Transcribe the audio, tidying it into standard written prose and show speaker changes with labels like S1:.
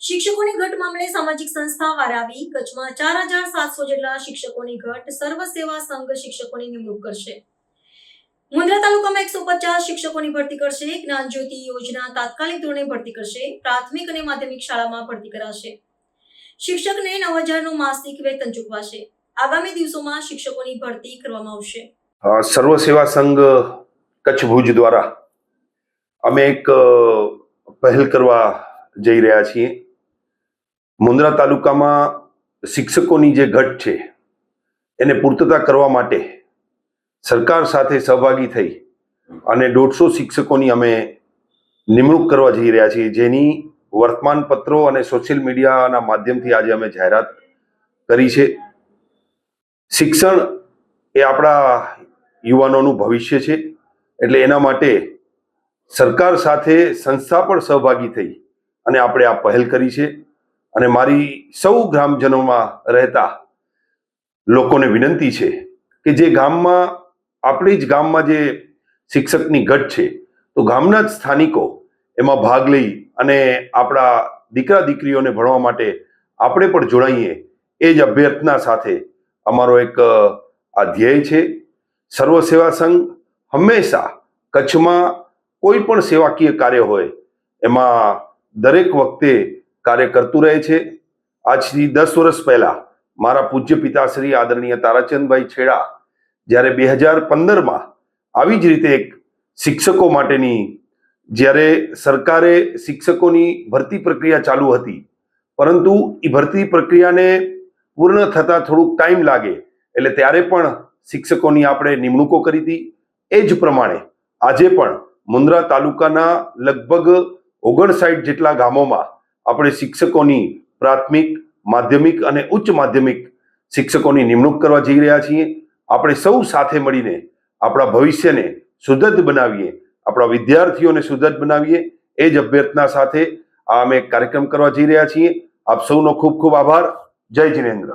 S1: શિક્ષકોની ઘટ મામલે સામાજિક સંસ્થા વારાવી કચ્છમાં 4700 જેટલા શિક્ષકોની ઘટ સર્વ સેવા સંઘ શિક્ષકોની નિમણૂક કરશે। મુન્દ્રા તાલુકામાં 150 શિક્ષકોની ભરતી કરશે। જ્ઞાન જ્યોતિ યોજના તાત્કાલિક ધોરણે ભરતી કરશે। પ્રાથમિક અને માધ્યમિક શાળામાં ભરતી કરાશે। શિક્ષકને 9000 નું માસિક વેતન ચૂકવાશે। આગામી દિવસોમાં શિક્ષકોની ભરતી કરવામાં આવશે।
S2: સર્વ સેવા સંઘ કચ્છ ભુજ દ્વારા અમે એક પહેલ કરવા જઈ રહ્યા છીએ। મુન્દ્રા તાલુકામાં શિક્ષકોની જે ઘટ છે એને પૂર્તતા કરવા માટે સરકાર સાથે સહભાગી થઈ અને 150 શિક્ષકોની અમે નિમણૂક કરવા જઈ રહ્યા છીએ, જેની વર્તમાન પત્રો અને સોશિયલ મીડિયાના માધ્યમથી આજે અમે જાહેરાત કરી છે। શિક્ષણ એ આપણા યુવાનોનું ભવિષ્ય છે, એટલે એના માટે સરકાર સાથે સંસ્થા પણ સહભાગી થઈ અને આપણે આ પહેલ કરી છે। અને મારી સૌ ગ્રામજનોમાં રહેતા લોકોને વિનંતી છે કે જે ગામમાં આપણી જ ગામમાં જે શિક્ષકની ઘટ છે તો ગામના જ સ્થાનિકો એમાં ભાગ લઈ અને આપણા દીકરા દીકરીઓને ભણવા માટે આપણે પણ જોડાઈએ, એ જ અભ્યર્થના સાથે અમારો એક આ ધ્યેય છે। સર્વ સેવા સંઘ હંમેશા કચ્છમાં કોઈ પણ સેવાકીય કાર્ય હોય એમાં દરેક વખતે કાર્ય કરતું રહે છે। આજથી 10 વર્ષ પહેલા મારા પૂજ્ય પિતાશ્રી આદરણીય તારાચંદભાઈ છેડા જ્યારે 2015માં આવી જ રીતે એક શિક્ષકો માટેની જ્યારે સરકારે શિક્ષકોની ભરતી પ્રક્રિયા ચાલુ હતી, પરંતુ એ ભરતી પ્રક્રિયાને પૂર્ણ થતા થોડુંક ટાઈમ લાગે એટલે ત્યારે પણ શિક્ષકોની આપણે નિમણૂકો કરી હતી। એ જ પ્રમાણે આજે પણ મુન્દ્રા તાલુકાના લગભગ 59 જેટલા ગામોમાં આપણે શિક્ષકોની પ્રાથમિક, માધ્યમિક અને ઉચ્ચ માધ્યમિક શિક્ષકોની નિમણૂક કરવા જઈ રહ્યા છીએ। આપણે સૌ સાથે મળીને આપણા ભવિષ્યને સુદૃઢ બનાવીએ, આપણા વિદ્યાર્થીઓને સુદૃઢ બનાવીએ, એ જ અભ્યર્થના સાથે આ અમે કાર્યક્રમ કરવા જઈ રહ્યા છીએ। આપ સૌનો ખૂબ ખૂબ આભાર। જય જિનેન્દ્ર।